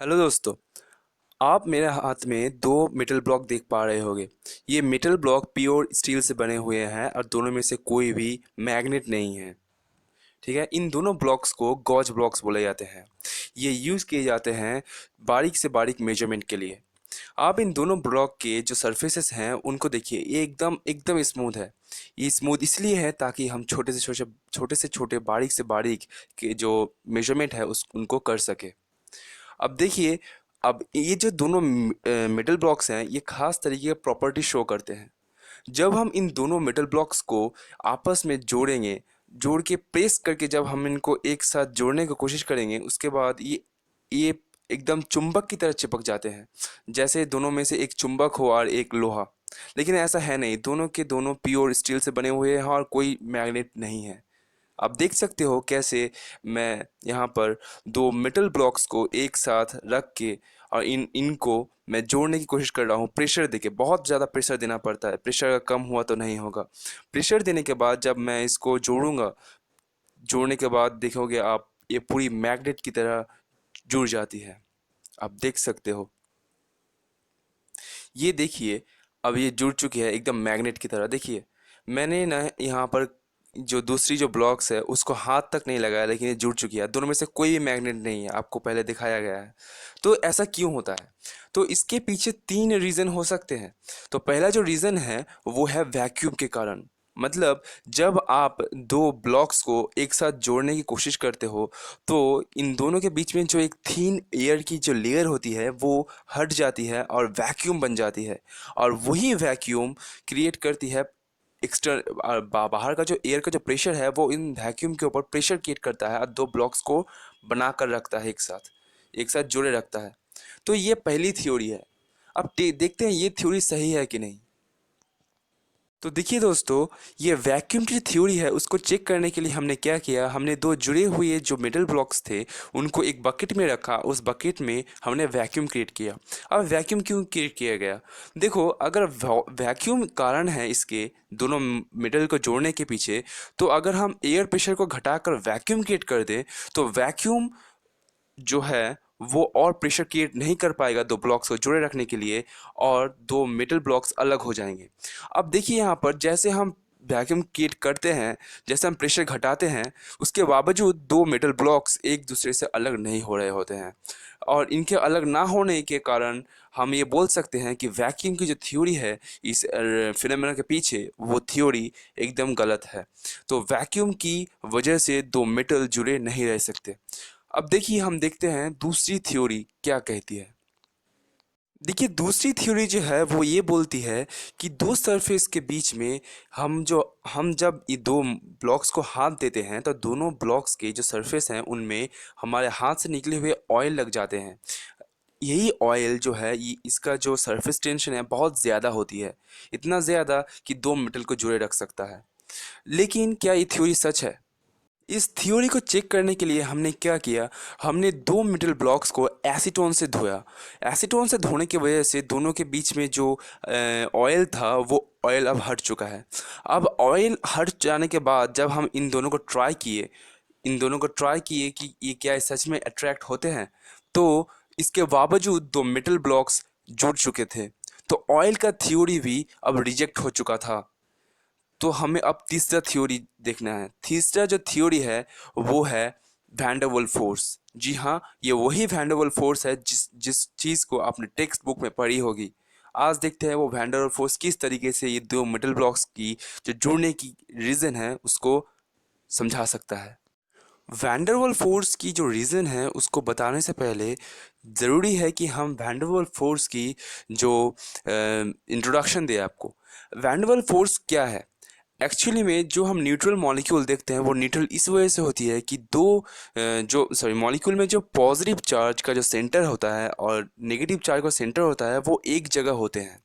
Hello दोस्तों। आप मेरे हाथ में दो मेटल ब्लॉक देख पा रहे होंगे। ये मेटल ब्लॉक प्योर स्टील से बने हुए हैं और दोनों में से कोई भी मैग्नेट नहीं है। ठीक है, इन दोनों ब्लॉक्स को गॉज ब्लॉक्स बोले जाते हैं। ये यूज़ किए जाते हैं बारीक से बारीक मेजरमेंट के लिए। आप इन दोनों ब्लॉक के जो सरफेसेस हैं उनको देखिए, ये एकदम एकदम स्मूथ है। ये स्मूथ इसलिए है ताकि हम छोटे से छोटे बारीक से बारीक के जो मेजरमेंट है उस उनको कर सके। अब देखिए, अब ये जो दोनों मेटल ब्लॉक्स हैं ये खास तरीके का प्रॉपर्टी शो करते हैं। जब हम इन दोनों मेटल ब्लॉक्स को आपस में जोड़ेंगे, जोड़ के प्रेस करके जब हम इनको एक साथ जोड़ने की कोशिश करेंगे, उसके बाद ये एकदम चुंबक की तरह चिपक जाते हैं। जैसे दोनों में से एक चुंबक हो और एक लोहा। लेकिन ऐसा है नहीं, दोनों के दोनों प्योर स्टील से बने हुए हैं और कोई मैग्नेट नहीं है। आप देख सकते हो कैसे मैं यहाँ पर दो मेटल ब्लॉक्स को एक साथ रख के और इनको मैं जोड़ने की कोशिश कर रहा हूँ प्रेशर देके। बहुत ज़्यादा प्रेशर देना पड़ता है, प्रेशर अगर कम हुआ तो नहीं होगा। प्रेशर देने के बाद जब मैं इसको जोड़ूंगा, जोड़ने के बाद देखोगे आप, ये पूरी मैग्नेट की तरह जुड़ जाती है। आप देख सकते हो, ये देखिए, अब ये जुड़ चुकी है एकदम मैग्नेट की तरह। देखिए, मैंने ना यहाँ पर जो दूसरी जो ब्लॉक्स है उसको हाथ तक नहीं लगाया, लेकिन ये जुड़ चुकी है। दोनों में से कोई भी मैग्नेट नहीं है, आपको पहले दिखाया गया है। तो ऐसा क्यों होता है? तो इसके पीछे तीन रीज़न हो सकते हैं। तो पहला जो रीज़न है वो है वैक्यूम के कारण। मतलब जब आप दो ब्लॉक्स को एक साथ जोड़ने की कोशिश करते हो, तो इन दोनों के बीच में जो एक थीन एयर की जो लेयर होती है वो हट जाती है और वैक्यूम बन जाती है। और वही वैक्यूम क्रिएट करती है बाहर का जो एयर का जो प्रेशर है, वो इन वैक्यूम के ऊपर प्रेशर क्रिएट करता है और दो ब्लॉक्स को बनाकर रखता है, एक साथ जोड़े रखता है। तो ये पहली थ्योरी है। अब देखते हैं ये थ्योरी सही है कि नहीं। तो देखिए दोस्तों, ये वैक्यूम की थ्योरी है, उसको चेक करने के लिए हमने क्या किया, हमने दो जुड़े हुए जो मेटल ब्लॉक्स थे उनको एक बकेट में रखा। उस बकेट में हमने वैक्यूम क्रिएट किया। अब वैक्यूम क्यों क्रिएट किया गया? देखो, अगर वैक्यूम कारण है इसके दोनों मेटल को जोड़ने के पीछे, तो अगर हम एयर प्रेशर को घटाकर वैक्यूम क्रिएट कर दें, तो वैक्यूम जो है वो और प्रेशर क्रिएट नहीं कर पाएगा दो ब्लॉक्स को जोड़े रखने के लिए, और दो मेटल ब्लॉक्स अलग हो जाएंगे। अब देखिए यहाँ पर, जैसे हम वैक्यूम क्रिएट करते हैं, जैसे हम प्रेशर घटाते हैं, उसके बावजूद दो मेटल ब्लॉक्स एक दूसरे से अलग नहीं हो रहे होते हैं। और इनके अलग ना होने के कारण हम ये बोल सकते हैं कि वैक्यूम की जो थ्योरी है इस फिनोमेना के पीछे, वो थ्योरी एकदम गलत है। तो वैक्यूम की वजह से दो मेटल जुड़े नहीं रह सकते। अब देखिए, हम देखते हैं दूसरी थ्योरी क्या कहती है। देखिए, दूसरी थ्योरी जो है वो ये बोलती है कि दो सरफेस के बीच में हम जब ये दो ब्लॉक्स को हाथ देते हैं, तो दोनों ब्लॉक्स के जो सरफेस हैं उनमें हमारे हाथ से निकले हुए ऑयल लग जाते हैं। यही ऑयल जो है, ये इसका जो सरफेस टेंशन है बहुत ज़्यादा होती है, इतना ज़्यादा कि दो मेटल को जोड़े रख सकता है। लेकिन क्या ये थ्योरी सच है? इस थ्योरी को चेक करने के लिए हमने क्या किया, हमने दो मेटल ब्लॉक्स को एसीटोन से धोया। एसीटोन से धोने की वजह से दोनों के बीच में जो ऑयल था वो ऑयल अब हट चुका है। अब ऑयल हट जाने के बाद जब हम इन दोनों को ट्राई किए कि ये क्या सच में अट्रैक्ट होते हैं, तो इसके बावजूद दो मेटल ब्लॉक्स जुड़ चुके थे। तो ऑयल का थ्योरी भी अब रिजेक्ट हो चुका था। तो हमें अब तीसरा थ्योरी देखना है। तीसरा जो थ्योरी है वो है वैन फोर्स। जी हाँ, ये वही वैन फोर्स है जिस जिस चीज़ को आपने टेक्स्ट बुक में पढ़ी होगी। आज देखते हैं वो वैन फोर्स किस तरीके से ये दो मेटल ब्लॉक्स की जो जुड़ने की रीज़न है उसको समझा सकता है। वैंडरवॉल फोर्स की जो रीज़न है उसको बताने से पहले ज़रूरी है कि हम वैंडरवॉल फोर्स की जो इंट्रोडक्शन दें आपको। वैंडरवॉल फोर्स क्या है? एक्चुअली में जो हम न्यूट्रल मॉलिक्यूल देखते हैं वो न्यूट्रल इस वजह से होती है कि मॉलिक्यूल में जो पॉजिटिव चार्ज का जो सेंटर होता है और नेगेटिव चार्ज का सेंटर होता है वो एक जगह होते हैं।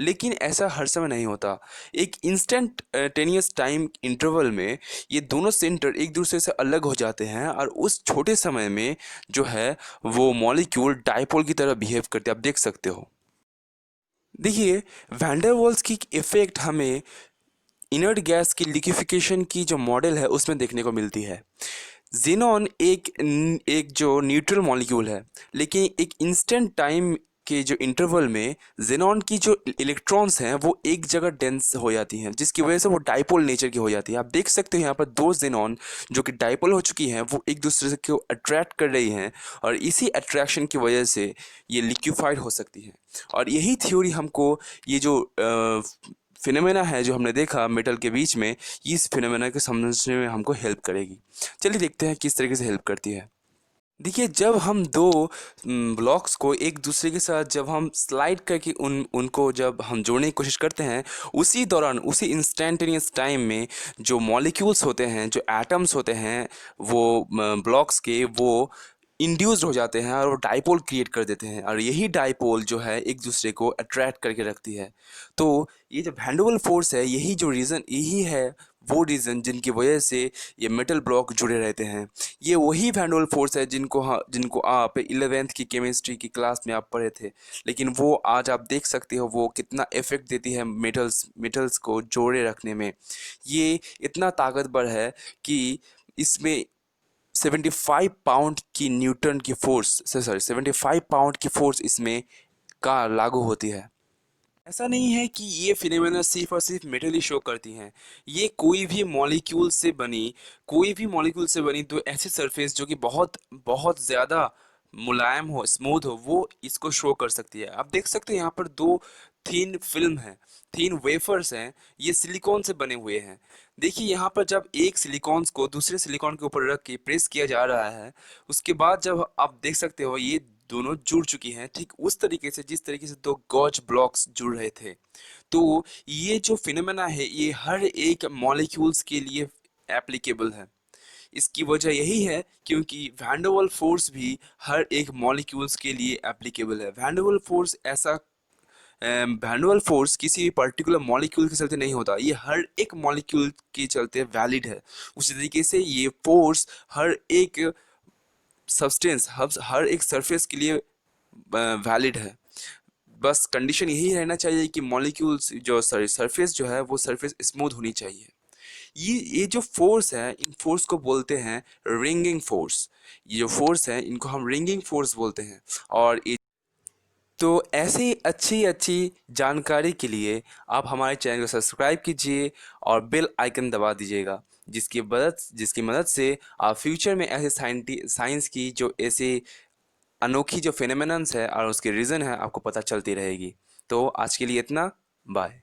लेकिन ऐसा हर समय नहीं होता। एक इंस्टेंटेनियस टाइम इंटरवल में ये दोनों सेंटर एक दूसरे से अलग हो जाते हैं और उस छोटे समय में जो है वो मॉलिक्यूल डाइपोल की तरह बिहेव करते हैं। आप देख सकते हो। देखिए, वैंडरवाल्स की इफ़ेक्ट हमें इनर्ट गैस की लिक्विफिकेशन की जो मॉडल है उसमें देखने को मिलती है। जेनॉन एक जो न्यूट्रल मॉलिक्यूल है, लेकिन एक इंस्टेंट टाइम के जो इंटरवल में जेनॉन की जो इलेक्ट्रॉन्स हैं वो एक जगह डेंस हो जाती हैं, जिसकी वजह से वो डाइपोल नेचर की हो जाती है। आप देख सकते हो यहाँ पर दो जेनॉन जो कि डाइपोल हो चुकी हैं वो एक दूसरे से को अट्रैक्ट कर रही हैं, और इसी अट्रैक्शन की वजह से ये लिक्विफाइड हो सकती हैं। और यही थ्योरी हमको ये जो फिनोमेना है जो हमने देखा मेटल के बीच में, इस फिनोमेना को समझने में हमको हेल्प करेगी। चलिए देखते हैं किस तरीके से हेल्प करती है। देखिए, जब हम दो ब्लॉक्स को एक दूसरे के साथ जब हम स्लाइड करके उनको जब हम जोड़ने की कोशिश करते हैं, उसी दौरान उसी इंस्टेंटेनियस टाइम में जो मॉलिक्यूल्स होते हैं, जो एटम्स होते हैं, वो ब्लॉक्स के वो इंड्यूस्ड हो जाते हैं और वो डाइपोल क्रिएट कर देते हैं, और यही डाइपोल जो है एक दूसरे को अट्रैक्ट करके रखती है। तो ये जो वैन फोर्स है, यही है वो रीज़न जिनकी वजह से ये मेटल ब्लॉक जुड़े रहते हैं। ये वही वैन फोर्स है जिनको आप 11th की केमिस्ट्री की क्लास में आप पढ़े थे, लेकिन वो आज आप देख सकते हो वो कितना इफेक्ट देती है मेटल्स को जोड़े रखने में। ये इतना ताकतवर है कि इसमें 75 पाउंड की न्यूटन की फोर्स से सॉरी 75 पाउंड की फोर्स इसमें का लागू होती है। ऐसा नहीं है कि ये फिनोमेना सिर्फ और सिर्फ मेटल ही शो करती हैं। ये कोई भी मॉलिक्यूल से बनी तो ऐसी सरफेस जो कि बहुत बहुत ज़्यादा मुलायम हो, स्मूथ हो, वो इसको शो कर सकती है। आप देख सकते हैं यहाँ पर दो थीन फिल्म हैं, थीन वेफर्स हैं, ये सिलिकॉन से बने हुए हैं। देखिए यहाँ पर जब एक सिलिकॉन्स को दूसरे सिलिकॉन के ऊपर रख के प्रेस किया जा रहा है, उसके बाद जब आप देख सकते हो ये दोनों जुड़ चुकी हैं, ठीक उस तरीके से जिस तरीके से दो गॉज ब्लॉक्स जुड़ रहे थे। तो ये जो फिनोमेना है ये हर एक मॉलिक्यूल्स के लिए एप्लीकेबल है। इसकी वजह यही है क्योंकि वैन फोर्स भी हर एक मॉलिक्यूल्स के लिए एप्लीकेबल है। वैन फोर्स किसी भी पर्टिकुलर मॉलिक्यूल के चलते नहीं होता, ये हर एक मॉलिक्यूल के चलते वैलिड है। उसी तरीके से ये फोर्स हर एक सब्सटेंस हर एक सरफेस के लिए वैलिड है। बस कंडीशन यही रहना चाहिए कि मॉलिक्यूल्स जो सॉरी सरफेस जो है वो सरफेस स्मूथ होनी चाहिए। ये जो फोर्स है, इन फोर्स को बोलते हैं रिंगिंग फोर्स। ये जो फोर्स है इनको हम रिंगिंग फोर्स बोलते हैं। और ये तो ऐसी अच्छी अच्छी जानकारी के लिए आप हमारे चैनल को सब्सक्राइब कीजिए और बेल आइकन दबा दीजिएगा, जिसकी मदद से आप फ्यूचर में ऐसे साइंस की जो ऐसे अनोखी जो फेनोमेनन्स है और उसके रीज़न है आपको पता चलती रहेगी। तो आज के लिए इतना, बाय।